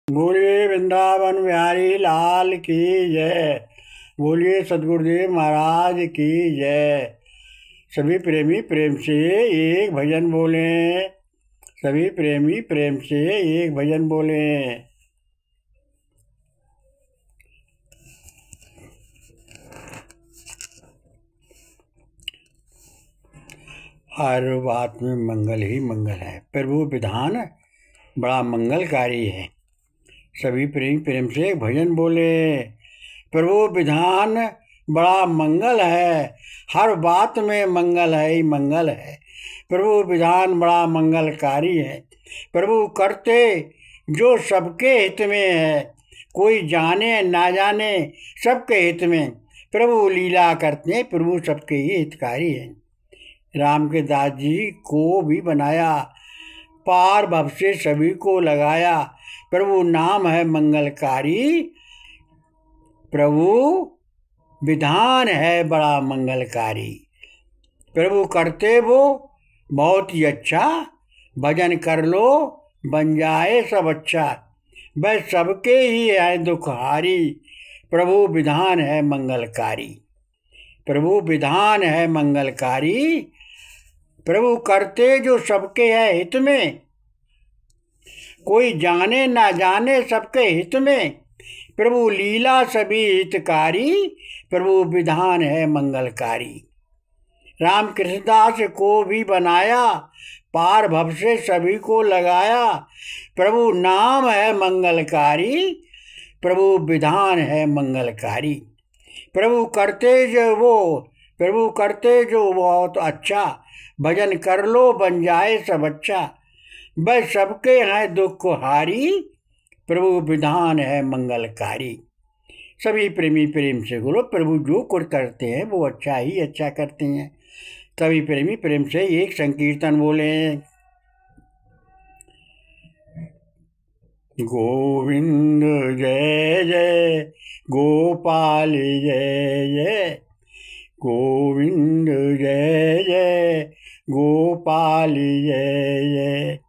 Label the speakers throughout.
Speaker 1: बोलिए वृंदावन बिहारी लाल की जय। बोलिए सदगुरुदेव महाराज की जय। सभी प्रेमी प्रेम से एक भजन बोले। सभी प्रेमी प्रेम से एक भजन बोले। हर बात में मंगल ही मंगल है। प्रभु विधान बड़ा मंगलकारी है। सभी प्रेमी प्रेम से भजन बोले। प्रभु विधान बड़ा मंगल है। हर बात में मंगल है ही मंगल है। प्रभु विधान बड़ा मंगलकारी है। प्रभु करते जो सबके हित में है, कोई जाने ना जाने सबके हित में प्रभु लीला करते। प्रभु सबके ही हितकारी है। राम के दास जी को भी बनाया, पार भव से सभी को लगाया। प्रभु नाम है मंगलकारी। प्रभु विधान है बड़ा मंगलकारी। प्रभु करते वो बहुत ही अच्छा, भजन कर लो बन जाए सब अच्छा। वह सबके ही है दुखहारी। प्रभु विधान है मंगलकारी। प्रभु विधान है मंगलकारी। प्रभु करते जो सबके है हित में, कोई जाने ना जाने सबके हित में। प्रभु लीला सभी हितकारी। प्रभु विधान है मंगलकारी। राम कृष्णदास को भी बनाया, पार भव से सभी को लगाया। प्रभु नाम है मंगलकारी। प्रभु विधान है मंगलकारी। प्रभु करते जो बहुत अच्छा, भजन कर लो बन जाए सब अच्छा। वह सबके हैं दुखहारी। प्रभु विधान है मंगलकारी। सभी प्रेमी प्रेम से बोलो। प्रभु जो कुछ करते हैं वो अच्छा ही अच्छा करते हैं। सभी प्रेमी प्रेम से एक संकीर्तन बोले। गोविंद जय जय गोपाल जय जय। गोविंद जय जय गोपाल जय जय।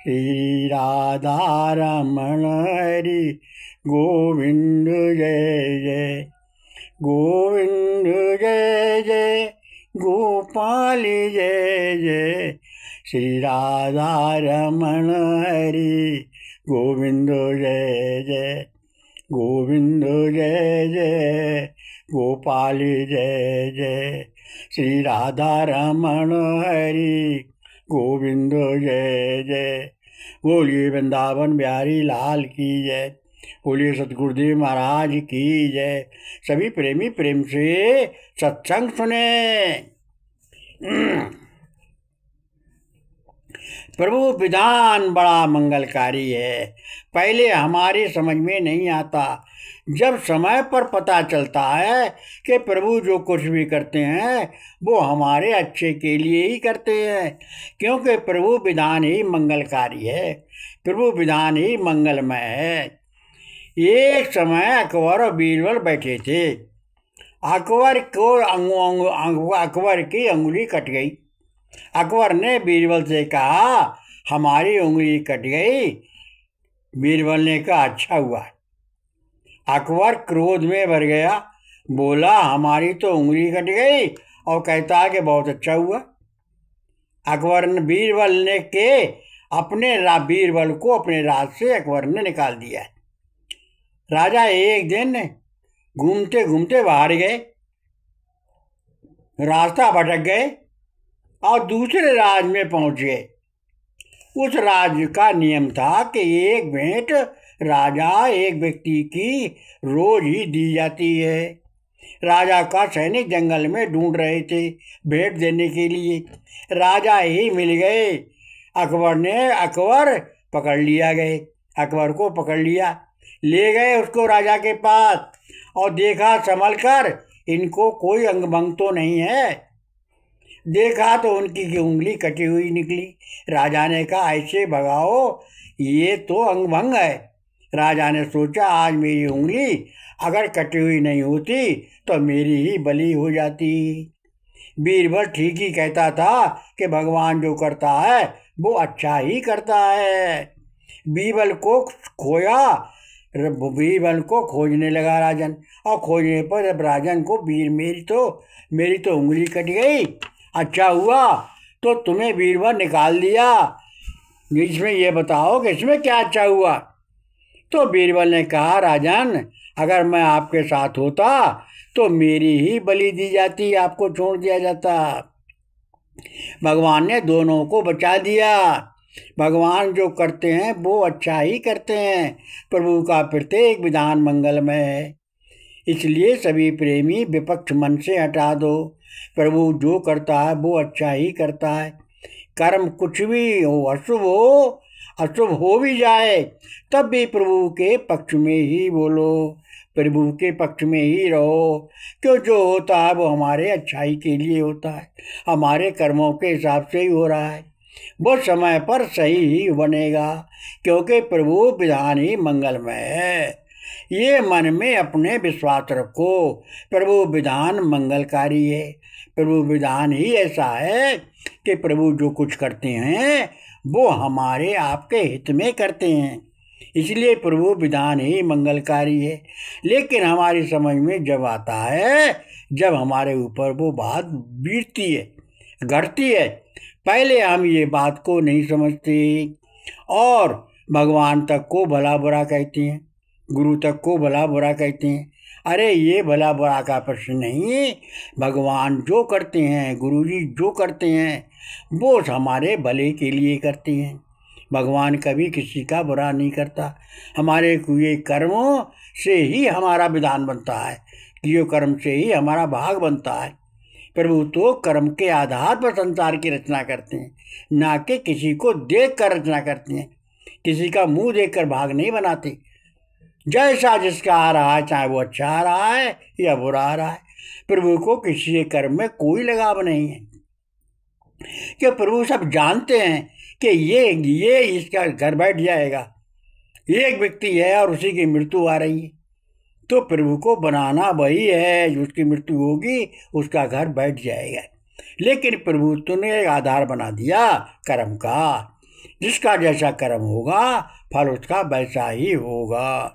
Speaker 1: श्री राधा रमण हरि गोविंद जय जय। गोविंद जय जय गोपाल जय जय। श्री राधा रमण हरि गोविंद जय जय। गोविंद जय जय गोपाल जय जय। श्री राधा रमण हरि गोविंद जय जय। बोलिए वृंदावन बिहारी लाल की जय। बोलिए सतगुरुदेव महाराज की जय। सभी प्रेमी प्रेम से सत्संग सुने। प्रभु विधान बड़ा मंगलकारी है। पहले हमारे समझ में नहीं आता, जब समय पर पता चलता है कि प्रभु जो कुछ भी करते हैं वो हमारे अच्छे के लिए ही करते हैं, क्योंकि प्रभु विधान ही मंगलकारी है। प्रभु विधान ही मंगलमय है। एक समय अकबर और बीरबल बैठे थे। अकबर की अंगुली कट गई। अकबर ने बीरबल से कहा हमारी उंगली कट गई। बीरबल ने कहा अच्छा हुआ। अकबर क्रोध में भर गया, बोला हमारी तो उंगली कट गई और कहता है कि बहुत अच्छा हुआ। अकबर ने बीरबल को अपने राज से अकबर ने निकाल दिया। राजा एक दिन घूमते घूमते बाहर गए, रास्ता भटक गए और दूसरे राज में पहुंच गए। उस राज्य का नियम था कि एक भेंट राजा एक व्यक्ति की रोज ही दी जाती है। राजा का सैनिक जंगल में ढूंढ रहे थे भेंट देने के लिए। राजा ही मिल गए। अकबर को पकड़ लिया, ले गए उसको राजा के पास और देखा संभल कर इनको कोई अंग भंग तो नहीं है। देखा तो उनकी उंगली कटी हुई निकली। राजा ने कहा ऐसे भगाओ, ये तो अंग भंग है। राजा ने सोचा आज मेरी उंगली अगर कटी हुई नहीं होती तो मेरी ही बलि हो जाती। बीरबल ठीक ही कहता था कि भगवान जो करता है वो अच्छा ही करता है। बीरबल को खोया। बीरबल को खोजने लगा राजन, और खोजने पर जब राजन को मेरी तो उंगली कट गई, अच्छा हुआ तो तुम्हें बीरबल निकाल दिया, इसमें ये बताओ कि इसमें क्या अच्छा हुआ। तो बीरबल ने कहा, राजन अगर मैं आपके साथ होता तो मेरी ही बलि दी जाती, आपको छोड़ दिया जाता। भगवान ने दोनों को बचा दिया। भगवान जो करते हैं वो अच्छा ही करते हैं। प्रभु का प्रत्येक विधान मंगलमय है, इसलिए सभी प्रेमी विपक्ष मन से हटा दो। प्रभु जो करता है वो अच्छा ही करता है। कर्म कुछ भी हो, अशुभ हो भी जाए, तब भी प्रभु के पक्ष में ही बोलो, प्रभु के पक्ष में ही रहो, क्यों जो होता है वो हमारे अच्छाई के लिए होता है, हमारे कर्मों के हिसाब से ही हो रहा है, वो समय पर सही ही बनेगा, क्योंकि प्रभु विधान ही मंगलमय है। ये मन में अपने विश्वास रखो, प्रभु विधान मंगलकारी है। प्रभु विधान ही ऐसा है कि प्रभु जो कुछ करते हैं वो हमारे आपके हित में करते हैं, इसलिए प्रभु विधान ही मंगलकारी है। लेकिन हमारी समझ में जब आता है, जब हमारे ऊपर वो बात बीतती है, घटती है, पहले हम ये बात को नहीं समझते और भगवान तक को भला बुरा कहते हैं, गुरु तक को भला बुरा कहते हैं। अरे ये भला बुरा का प्रश्न नहीं, भगवान जो करते हैं, गुरु जी जो करते हैं वो हमारे भले के लिए करते हैं। भगवान कभी किसी का बुरा नहीं करता। हमारे किए कर्मों से ही हमारा विधान बनता है, किए कर्म से ही हमारा भाग बनता है। प्रभु तो कर्म के आधार पर संसार की रचना करते हैं, ना कि किसी को देख कर रचना करते हैं। किसी का मुंह देखकर भाग नहीं बनाते। जैसा जिसका आ रहा है, चाहे वो अच्छा आ रहा है या बुरा आ रहा है, प्रभु को किसी के कर्म में कोई लगाव नहीं है, कि प्रभु सब जानते हैं कि ये इसका घर बैठ जाएगा। एक व्यक्ति है और उसी की मृत्यु आ रही है, तो प्रभु को बनाना वही है, उसकी मृत्यु होगी उसका घर बैठ जाएगा। लेकिन प्रभु तूने एक आधार बना दिया कर्म का, जिसका जैसा कर्म होगा फल उसका वैसा ही होगा।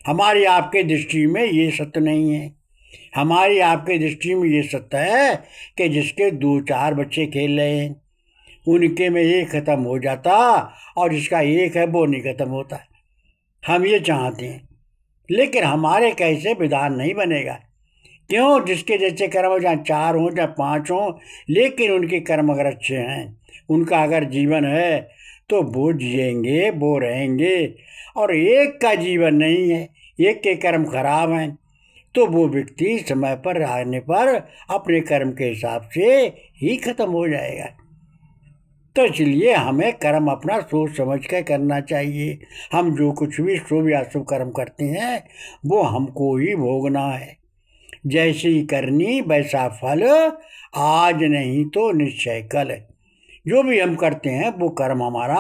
Speaker 1: हमारी आपके दृष्टि में ये सत्य नहीं है। हमारी आपके दृष्टि में ये सत्य है कि जिसके 2-4 बच्चे खेल रहे हैं, उनके में एक खत्म हो जाता और जिसका एक है वो नहीं खत्म होता। हम ये चाहते हैं, लेकिन हमारे कैसे विधान नहीं बनेगा। क्यों? जिसके जैसे कर्म हो, चाहे 4 हो चाहे 5 हो, लेकिन उनके कर्म अगर अच्छे हैं, उनका अगर जीवन है तो वो जिएंगे, वो रहेंगे। और एक का जीवन नहीं है, एक के कर्म खराब हैं, तो वो व्यक्ति समय पर आने पर अपने कर्म के हिसाब से ही खत्म हो जाएगा। तो इसलिए हमें कर्म अपना सोच समझ कर करना चाहिए। हम जो कुछ भी शुभ या अशुभ कर्म करते हैं वो हमको ही भोगना है। जैसी करनी वैसा फल, आज नहीं तो निश्चय कल। जो भी हम करते हैं वो कर्म हमारा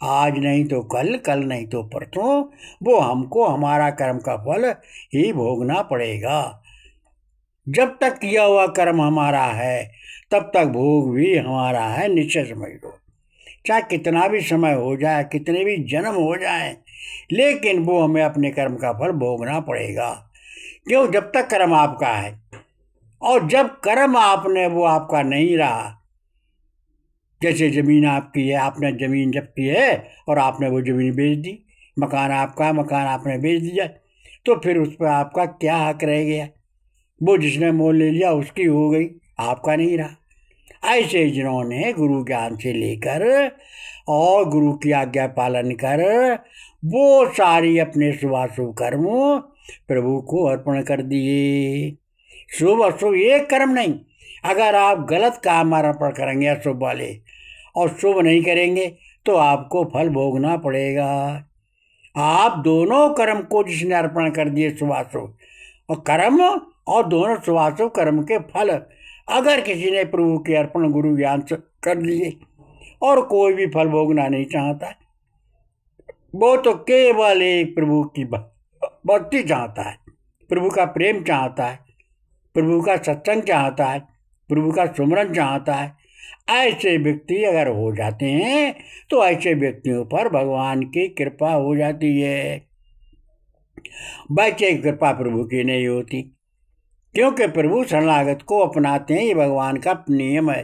Speaker 1: आज नहीं तो कल, कल नहीं तो परसों, वो हमको हमारा कर्म का फल ही भोगना पड़ेगा। जब तक किया हुआ कर्म हमारा है तब तक भोग भी हमारा है, निश्चय समझ लो। चाहे कितना भी समय हो जाए, कितने भी जन्म हो जाए, लेकिन वो हमें अपने कर्म का फल भोगना पड़ेगा। क्यों? जब तक कर्म आपका है, और जब कर्म आपने वो आपका नहीं रहा, जैसे ज़मीन आपकी है, आपने ज़मीन जब्ती है और आपने वो ज़मीन बेच दी, मकान आपका, मकान आपने बेच दिया, तो फिर उस पर आपका क्या हक रह गया? वो जिसने मोल ले लिया उसकी हो गई, आपका नहीं रहा। ऐसे जिन्होंने गुरु ज्ञान से लेकर और गुरु की आज्ञा पालन कर वो सारी अपने शुभाशुभ कर्म प्रभु को अर्पण कर दिए। शुभ अशुभ एक कर्म नहीं। अगर आप गलत काम अर्पण करेंगे अशुभ वाले और शुभ नहीं करेंगे तो आपको फल भोगना पड़ेगा। आप दोनों कर्म को जिसने अर्पण कर दिए शुभाशुभ और कर्म, और दोनों शुभाशुभ कर्म के फल अगर किसी ने प्रभु के अर्पण गुरु ज्ञान से कर लिए और कोई भी फल भोगना नहीं चाहता, वो तो केवल एक प्रभु की भक्ति चाहता है, प्रभु का प्रेम चाहता है, प्रभु का सत्संग चाहता है, प्रभु का सुमरन चाहता है। ऐसे व्यक्ति अगर हो जाते हैं तो ऐसे व्यक्तियों पर भगवान की कृपा हो जाती है। वैसे कृपा प्रभु की नहीं होती, क्योंकि प्रभु शरणागत को अपनाते हैं। ये भगवान का नियम है,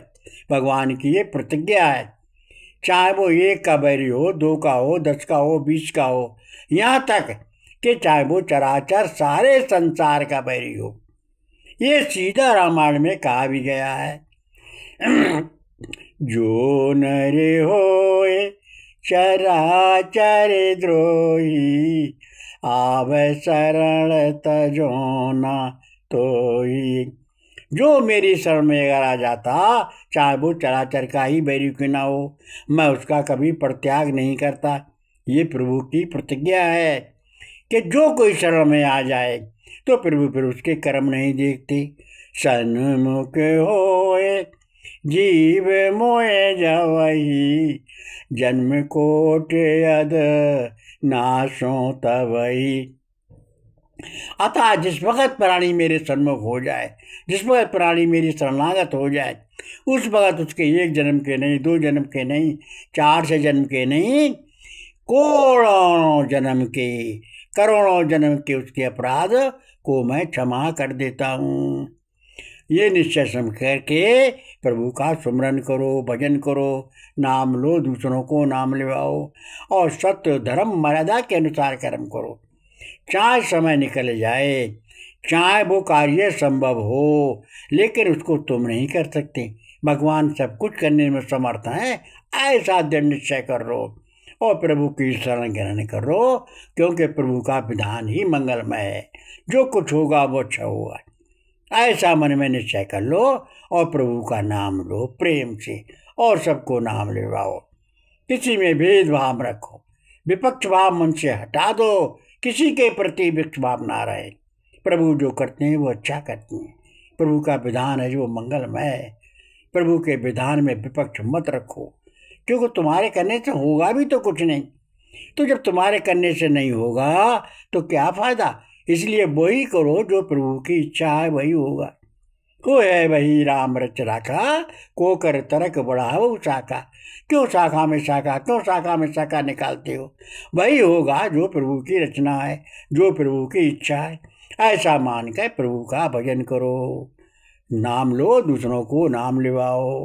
Speaker 1: भगवान की ये प्रतिज्ञा है। चाहे वो 1 का बैरी हो, 2 का हो, 10 का हो, 20 का हो, यहाँ तक कि चाहे वो चराचर सारे संसार का बैरी हो। ये सीधा रामायण में कहा भी गया है। जो नर होए चराचर द्रोही, आवे शरण तजो ना तोही। जो मेरी शरण में अगर आ जाता, चाहे वो चराचर का ही बैरी क्यों ना हो, मैं उसका कभी परित्याग नहीं करता। ये प्रभु की प्रतिज्ञा है कि जो कोई शरण में आ जाए तो प्रभु फिर उसके कर्म नहीं देखते। सन्मुख होए जीव मोए जवही, जन्म कोट यद नाशों तवही। अतः जिस वक्त प्राणी मेरे सन्मुख हो जाए, जिस वक्त प्राणी मेरी शरणागत हो जाए, उस वक्त उसके 1 जन्म के नहीं, 2 जन्म के नहीं, 4 जन्म के नहीं, करोड़ों जन्म के, करोड़ों जन्म के उसके अपराध को मैं क्षमा कर देता हूँ। ये निश्चय समझ करके प्रभु का सुमरन करो, भजन करो, नाम लो, दूसरों को नाम लिवाओ और सत्य धर्म मर्यादा के अनुसार कर्म करो। चाहे समय निकल जाए, चाहे वो कार्य संभव हो, लेकिन उसको तुम नहीं कर सकते। भगवान सब कुछ करने में समर्थ है, ऐसा दृढ़ निश्चय कर लो और प्रभु की शरण ग्रहण करो, क्योंकि प्रभु का विधान ही मंगलमय है। जो कुछ होगा वो अच्छा होगा, ऐसा मन में निश्चय कर लो और प्रभु का नाम लो प्रेम से और सबको नाम लेवाओ। किसी में भेदभाव रखो, विपक्ष भाव मन से हटा दो, किसी के प्रति विपक्ष भाव ना रहे। प्रभु जो करते हैं वो अच्छा करते हैं, प्रभु का विधान है जो मंगलमय है। प्रभु के विधान में विपक्ष मत रखो, क्योंकि तुम्हारे करने से होगा भी तो कुछ नहीं। तो जब तुम्हारे करने से नहीं होगा तो क्या फायदा। इसलिए वही करो जो प्रभु की इच्छा है, वही होगा। को है वही राम रच राखा, को कर तरक बढ़ाओ शाखा। क्यों शाखा में शाखा, क्यों शाखा में शाखा निकालते हो। वही होगा जो प्रभु की रचना है, जो प्रभु की इच्छा है। ऐसा मान कर प्रभु का भजन करो, नाम लो, दूसरों को नाम लिवाओ।